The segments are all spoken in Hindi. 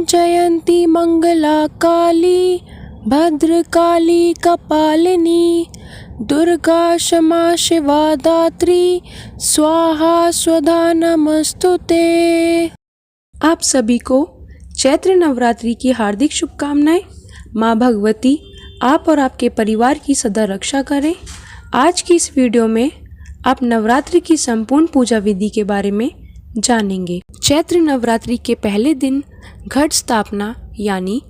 जयंती मंगला काली भद्रकाली कपालिनी दुर्गा क्षमा शिवा दात्री स्वाहा स्वधा नमस्तुते। आप सभी को चैत्र नवरात्रि की हार्दिक शुभकामनाएं। माँ भगवती आप और आपके परिवार की सदा रक्षा करें। आज की इस वीडियो में आप नवरात्रि की संपूर्ण पूजा विधि के बारे में जानेंगे। चैत्र नवरात्रि के पहले दिन घट स्थापना यानी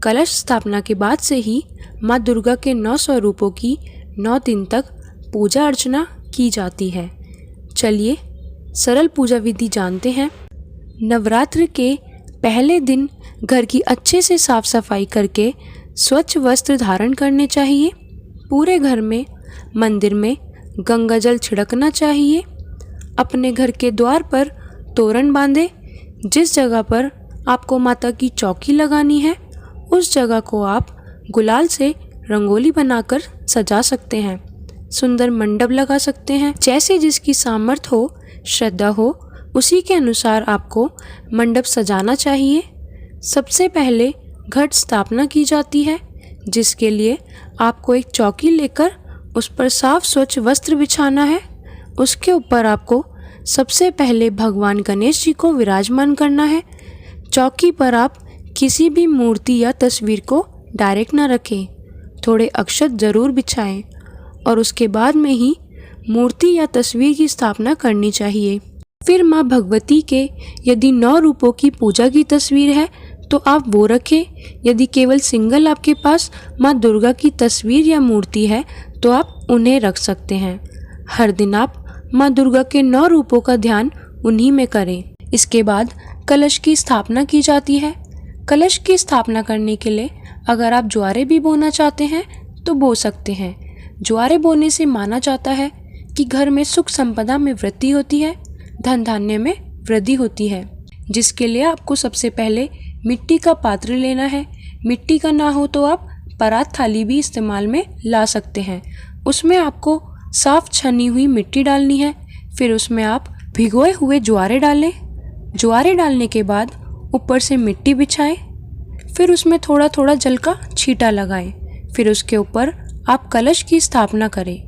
कलश स्थापना के बाद से ही माँ दुर्गा के 9 स्वरूपों की 9 दिन तक पूजा अर्चना की जाती है। चलिए सरल पूजा विधि जानते हैं। नवरात्र के पहले दिन घर की अच्छे से साफ सफाई करके स्वच्छ वस्त्र धारण करने चाहिए। पूरे घर में मंदिर में गंगा जल छिड़कना चाहिए। अपने घर के द्वार पर तोरण बांधे। जिस जगह पर आपको माता की चौकी लगानी है उस जगह को आप गुलाल से रंगोली बनाकर सजा सकते हैं। सुंदर मंडप लगा सकते हैं। जैसे जिसकी सामर्थ्य हो, श्रद्धा हो, उसी के अनुसार आपको मंडप सजाना चाहिए। सबसे पहले घट स्थापना की जाती है, जिसके लिए आपको एक चौकी लेकर उस पर साफ स्वच्छ वस्त्र बिछाना है। उसके ऊपर आपको सबसे पहले भगवान गणेश जी को विराजमान करना है। चौकी पर आप किसी भी मूर्ति या तस्वीर को डायरेक्ट ना रखें, थोड़े अक्षत जरूर बिछाएं और उसके बाद में ही मूर्ति या तस्वीर की स्थापना करनी चाहिए। फिर माँ भगवती के यदि 9 रूपों की पूजा की तस्वीर है तो आप वो रखें। यदि केवल सिंगल आपके पास माँ दुर्गा की तस्वीर या मूर्ति है तो आप उन्हें रख सकते हैं। हर दिन आप माँ दुर्गा के 9 रूपों का ध्यान उन्हीं में करें। इसके बाद कलश की स्थापना की जाती है। कलश की स्थापना करने के लिए अगर आप ज्वारे भी बोना चाहते हैं तो बो सकते हैं। ज्वारे बोने से माना जाता है कि घर में सुख संपदा में वृद्धि होती है, धन धान्य में वृद्धि होती है। जिसके लिए आपको सबसे पहले मिट्टी का पात्र लेना है। मिट्टी का ना हो तो आप परात थाली भी इस्तेमाल में ला सकते हैं। उसमें आपको साफ छनी हुई मिट्टी डालनी है। फिर उसमें आप भिगोए हुए ज्वारे डालें। ज्वारे डालने के बाद ऊपर से मिट्टी बिछाएं। फिर उसमें थोड़ा थोड़ा जल का छींटा लगाएं। फिर उसके ऊपर आप कलश की स्थापना करें।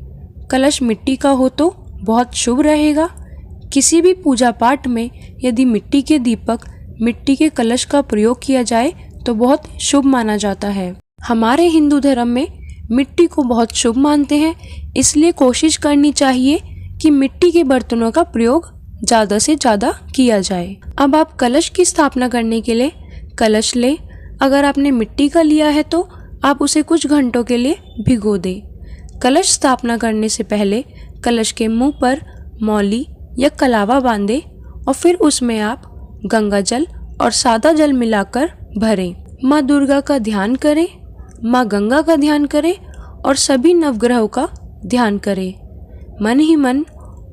कलश मिट्टी का हो तो बहुत शुभ रहेगा। किसी भी पूजा पाठ में यदि मिट्टी के दीपक, मिट्टी के कलश का प्रयोग किया जाए तो बहुत शुभ माना जाता है। हमारे हिंदू धर्म में मिट्टी को बहुत शुभ मानते हैं, इसलिए कोशिश करनी चाहिए कि मिट्टी के बर्तनों का प्रयोग ज़्यादा से ज़्यादा किया जाए। अब आप कलश की स्थापना करने के लिए कलश लें। अगर आपने मिट्टी का लिया है तो आप उसे कुछ घंटों के लिए भिगो दें। कलश स्थापना करने से पहले कलश के मुंह पर मौली या कलावा बांधें और फिर उसमें आप गंगा जल और सादा जल मिलाकर भरें। माँ दुर्गा का ध्यान करें, माँ गंगा का ध्यान करें और सभी नवग्रहों का ध्यान करें। मन ही मन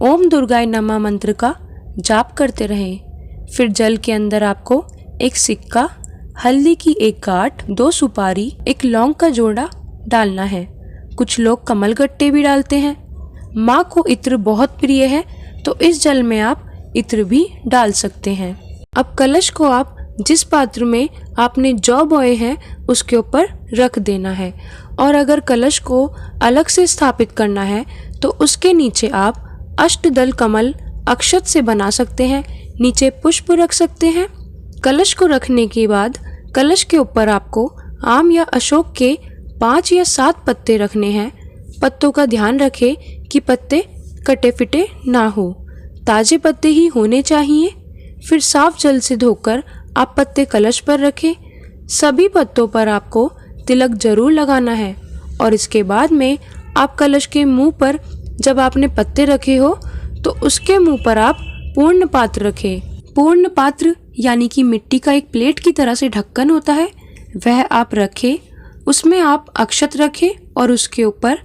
ओम दुर्गाय नमः मंत्र का जाप करते रहें। फिर जल के अंदर आपको एक सिक्का, हल्दी की एक गांठ, 2 सुपारी, एक लौंग का जोड़ा डालना है। कुछ लोग कमल गट्टे भी डालते हैं। माँ को इत्र बहुत प्रिय है तो इस जल में आप इत्र भी डाल सकते हैं। अब कलश को आप जिस पात्र में आपने जौ बोए हैं उसके ऊपर रख देना है। और अगर कलश को अलग से स्थापित करना है तो उसके नीचे आप अष्टदल कमल अक्षत से बना सकते हैं। नीचे पुष्प रख सकते हैं। कलश को रखने के बाद कलश के ऊपर आपको आम या अशोक के 5 या 7 पत्ते रखने हैं। पत्तों का ध्यान रखें कि पत्ते कटे फिटे ना हो, ताजे पत्ते ही होने चाहिए। फिर साफ जल से धोकर आप पत्ते कलश पर रखें। सभी पत्तों पर आपको तिलक जरूर लगाना है और इसके बाद में आप कलश के मुंह पर जब आपने पत्ते रखे हो तो उसके मुंह पर आप पूर्ण पात्र रखें। पूर्ण पात्र यानी कि मिट्टी का एक प्लेट की तरह से ढक्कन होता है, वह आप रखें। उसमें आप अक्षत रखें और उसके ऊपर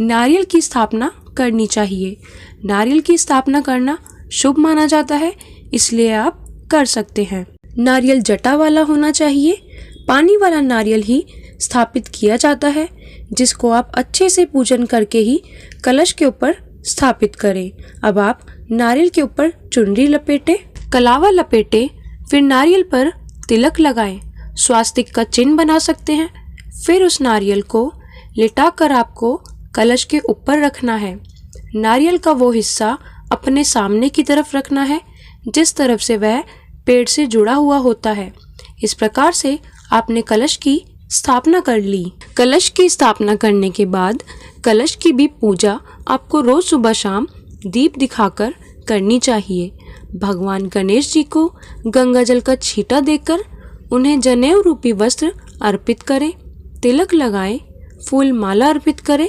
नारियल की स्थापना करनी चाहिए। नारियल की स्थापना करना शुभ माना जाता है, इसलिए आप कर सकते हैं। नारियल जटा वाला होना चाहिए। पानी वाला नारियल ही स्थापित किया जाता है, जिसको आप अच्छे से पूजन करके ही कलश के ऊपर स्थापित करें। अब आप नारियल के ऊपर चुनरी लपेटें, कलावा लपेटें, फिर नारियल पर तिलक लगाएं। स्वास्तिक का चिन्ह बना सकते हैं। फिर उस नारियल को लिटाकर आपको कलश के ऊपर रखना है। नारियल का वो हिस्सा अपने सामने की तरफ रखना है जिस तरफ से वह पेड़ से जुड़ा हुआ होता है। इस प्रकार से आपने कलश की स्थापना कर ली। कलश की स्थापना करने के बाद कलश की भी पूजा आपको रोज सुबह शाम दीप दिखाकर करनी चाहिए। भगवान गणेश जी को गंगा जल का छींटा देकर उन्हें जनेऊ रूपी वस्त्र अर्पित करें, तिलक लगाएं, फूल माला अर्पित करें।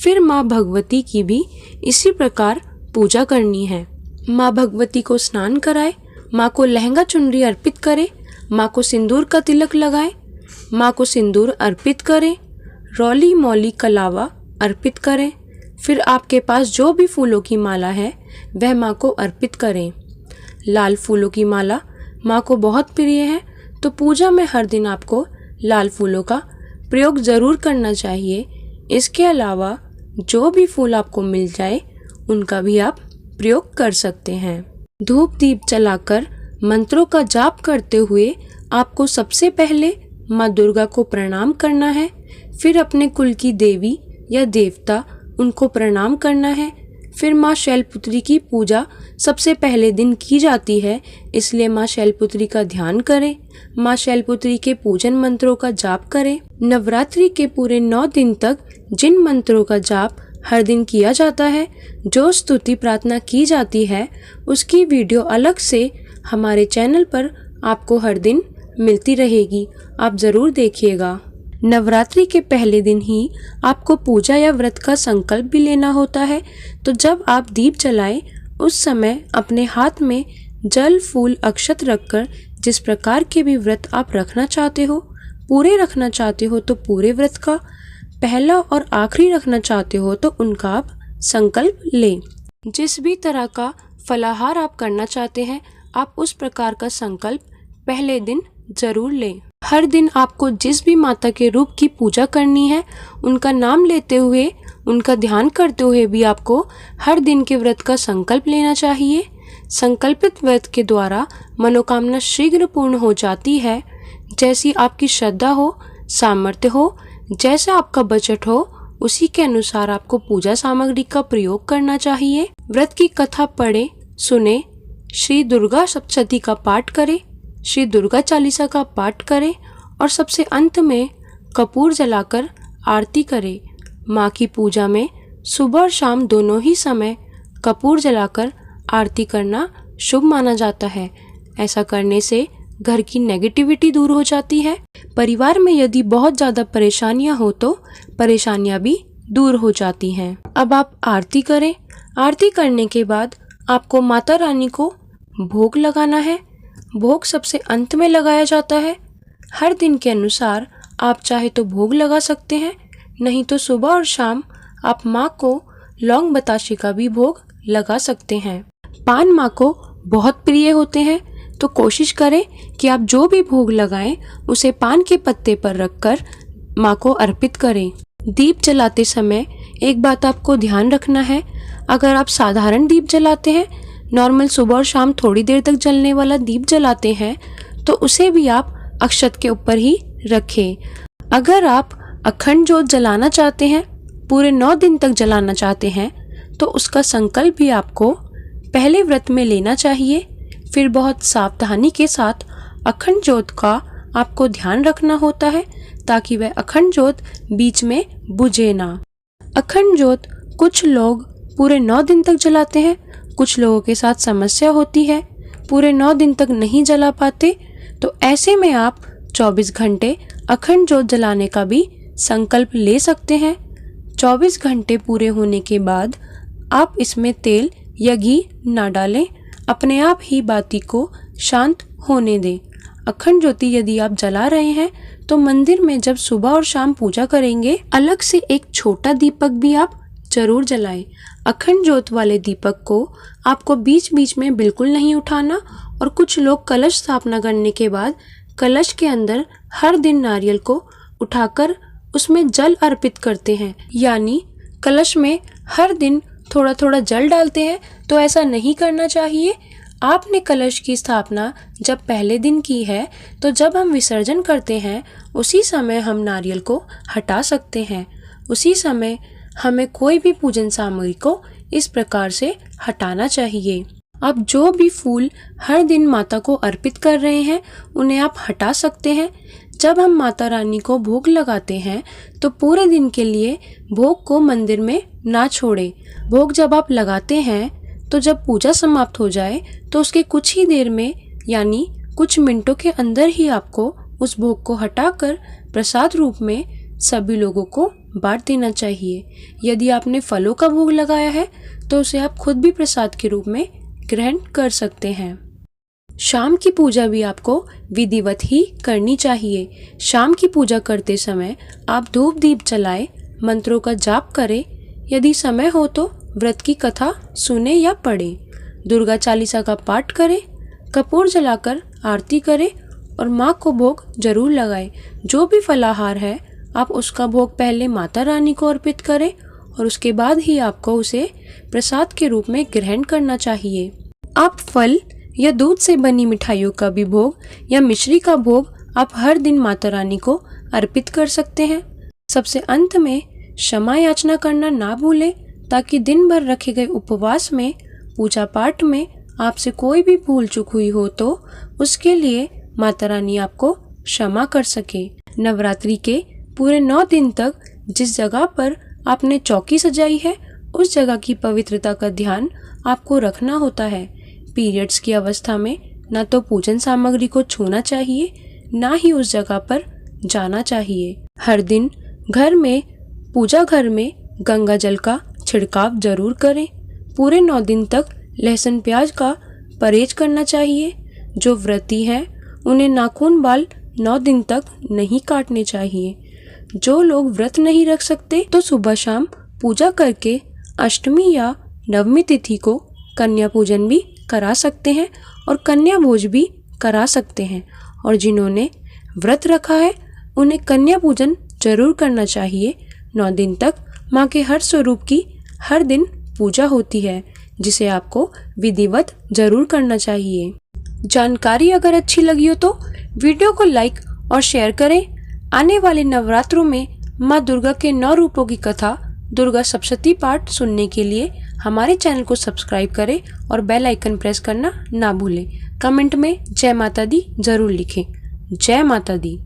फिर माँ भगवती की भी इसी प्रकार पूजा करनी है। माँ भगवती को स्नान कराएं, माँ को लहंगा चुनरी अर्पित करें, माँ को सिंदूर का तिलक लगाएं, माँ को सिंदूर अर्पित करें, रौली मौली कलावा अर्पित करें। फिर आपके पास जो भी फूलों की माला है वह माँ को अर्पित करें। लाल फूलों की माला माँ को बहुत प्रिय है, तो पूजा में हर दिन आपको लाल फूलों का प्रयोग ज़रूर करना चाहिए। इसके अलावा जो भी फूल आपको मिल जाए उनका भी आप प्रयोग कर सकते हैं। धूप दीप जलाकर मंत्रों का जाप करते हुए आपको सबसे पहले माँ दुर्गा को प्रणाम करना है। फिर अपने कुल की देवी या देवता उनको प्रणाम करना है। फिर माँ शैलपुत्री की पूजा सबसे पहले दिन की जाती है, इसलिए माँ शैलपुत्री का ध्यान करें। माँ शैलपुत्री के पूजन मंत्रों का जाप करें। नवरात्रि के पूरे 9 दिन तक जिन मंत्रों का जाप हर दिन किया जाता है, जो स्तुति प्रार्थना की जाती है, उसकी वीडियो अलग से हमारे चैनल पर आपको हर दिन मिलती रहेगी। आप ज़रूर देखिएगा। नवरात्रि के पहले दिन ही आपको पूजा या व्रत का संकल्प भी लेना होता है। तो जब आप दीप जलाएं उस समय अपने हाथ में जल फूल अक्षत रखकर जिस प्रकार के भी व्रत आप रखना चाहते हो, पूरे रखना चाहते हो तो पूरे व्रत का, पहला और आखिरी रखना चाहते हो तो उनका आप संकल्प लें। जिस भी तरह का फलाहार आप करना चाहते हैं आप उस प्रकार का संकल्प पहले दिन जरूर लें। हर दिन आपको जिस भी माता के रूप की पूजा करनी है उनका नाम लेते हुए, उनका ध्यान करते हुए भी आपको हर दिन के व्रत का संकल्प लेना चाहिए। संकल्पित व्रत के द्वारा मनोकामना शीघ्र पूर्ण हो जाती है। जैसी आपकी श्रद्धा हो, सामर्थ्य हो, जैसा आपका बजट हो, उसी के अनुसार आपको पूजा सामग्री का प्रयोग करना चाहिए। व्रत की कथा पढ़े, सुने, श्री दुर्गा सप्तशती का पाठ करें, श्री दुर्गा चालीसा का पाठ करें और सबसे अंत में कपूर जलाकर आरती करें। माँ की पूजा में सुबह और शाम दोनों ही समय कपूर जलाकर आरती करना शुभ माना जाता है। ऐसा करने से घर की नेगेटिविटी दूर हो जाती है। परिवार में यदि बहुत ज़्यादा परेशानियां हो तो परेशानियां भी दूर हो जाती हैं। अब आप आरती करें। आरती करने के बाद आपको माता रानी को भोग लगाना है। भोग सबसे अंत में लगाया जाता है। हर दिन के अनुसार आप चाहे तो भोग लगा सकते हैं, नहीं तो सुबह और शाम आप माँ को लौंग बताशे का भी भोग लगा सकते हैं। पान माँ को बहुत प्रिय होते हैं, तो कोशिश करें कि आप जो भी भोग लगाएं उसे पान के पत्ते पर रखकर माँ को अर्पित करें। दीप जलाते समय एक बात आपको ध्यान रखना है, अगर आप साधारण दीप जलाते हैं, नॉर्मल सुबह और शाम थोड़ी देर तक जलने वाला दीप जलाते हैं, तो उसे भी आप अक्षत के ऊपर ही रखें। अगर आप अखंड जोत जलाना चाहते हैं, पूरे 9 दिन तक जलाना चाहते हैं, तो उसका संकल्प भी आपको पहले व्रत में लेना चाहिए। फिर बहुत सावधानी के साथ अखंड जोत का आपको ध्यान रखना होता है ताकि वह अखंड जोत बीच में बुझे ना। अखंड जोत कुछ लोग पूरे 9 दिन तक जलाते हैं, कुछ लोगों के साथ समस्या होती है, पूरे 9 दिन तक नहीं जला पाते, तो ऐसे में आप 24 घंटे अखंड जोत जलाने का भी संकल्प ले सकते हैं। 24 घंटे पूरे होने के बाद आप इसमें तेल या घी ना डालें, अपने आप ही बाती को शांत होने दें। अखंड ज्योति यदि आप जला रहे हैं तो मंदिर में जब सुबह और शाम पूजा करेंगे, अलग से एक छोटा दीपक भी आप जरूर जलाएं। अखंड ज्योत वाले दीपक को आपको बीच बीच में बिल्कुल नहीं उठाना। और कुछ लोग कलश स्थापना करने के बाद कलश के अंदर हर दिन नारियल को उठाकर उसमें जल अर्पित करते हैं, यानी कलश में हर दिन थोड़ा थोड़ा जल डालते हैं। तो ऐसा नहीं करना चाहिए। आपने कलश की स्थापना जब पहले दिन की है तो जब हम विसर्जन करते हैं उसी समय हम नारियल को हटा सकते हैं। उसी समय हमें कोई भी पूजन सामग्री को इस प्रकार से हटाना चाहिए। अब जो भी फूल हर दिन माता को अर्पित कर रहे हैं उन्हें आप हटा सकते हैं। जब हम माता रानी को भोग लगाते हैं तो पूरे दिन के लिए भोग को मंदिर में ना छोड़ें। भोग जब आप लगाते हैं तो जब पूजा समाप्त हो जाए तो उसके कुछ ही देर में यानी कुछ मिनटों के अंदर ही आपको उस भोग को हटाकर प्रसाद रूप में सभी लोगों को बांट देना चाहिए। यदि आपने फलों का भोग लगाया है तो उसे आप खुद भी प्रसाद के रूप में ग्रहण कर सकते हैं। शाम की पूजा भी आपको विधिवत ही करनी चाहिए। शाम की पूजा करते समय आप धूप दीप जलाएं, मंत्रों का जाप करें। यदि समय हो तो व्रत की कथा सुने या पढ़ें, दुर्गा चालीसा का पाठ करें, कपूर जलाकर आरती करें और माँ को भोग जरूर लगाएं। जो भी फलाहार है आप उसका भोग पहले माता रानी को अर्पित करें और उसके बाद ही आपको उसे प्रसाद के रूप में ग्रहण करना चाहिए। आप फल या दूध से बनी मिठाइयों का भी भोग या मिश्री का भोग आप हर दिन माता रानी को अर्पित कर सकते हैं। सबसे अंत में क्षमा याचना करना ना भूलें ताकि दिन भर रखे गए उपवास में पूजा पाठ में आपसे कोई भी भूल चूक हुई हो तो उसके लिए माता रानी आपको क्षमा कर सके। नवरात्रि के पूरे 9 दिन तक जिस जगह पर आपने चौकी सजाई है उस जगह की पवित्रता का ध्यान आपको रखना होता है। पीरियड्स की अवस्था में ना तो पूजन सामग्री को छूना चाहिए ना ही उस जगह पर जाना चाहिए। हर दिन पूजा घर में गंगा जल का छिड़काव जरूर करें। पूरे 9 दिन तक लहसुन प्याज का परहेज करना चाहिए। जो व्रती हैं उन्हें नाखून बाल 9 दिन तक नहीं काटने चाहिए। जो लोग व्रत नहीं रख सकते तो सुबह शाम पूजा करके अष्टमी या नवमी तिथि को कन्या पूजन भी करा सकते हैं और कन्या भोज भी करा सकते हैं। और जिन्होंने व्रत रखा है उन्हें कन्या पूजन जरूर करना चाहिए। 9 दिन तक माँ के हर स्वरूप की हर दिन पूजा होती है जिसे आपको विधिवत जरूर करना चाहिए। जानकारी अगर अच्छी लगी हो तो वीडियो को लाइक और शेयर करें। आने वाले नवरात्रों में माँ दुर्गा के 9 रूपों की कथा दुर्गा सप्तशती पाठ सुनने के लिए हमारे चैनल को सब्सक्राइब करें और बेल आइकन प्रेस करना ना भूलें। कमेंट में जय माता दी जरूर लिखें। जय माता दी।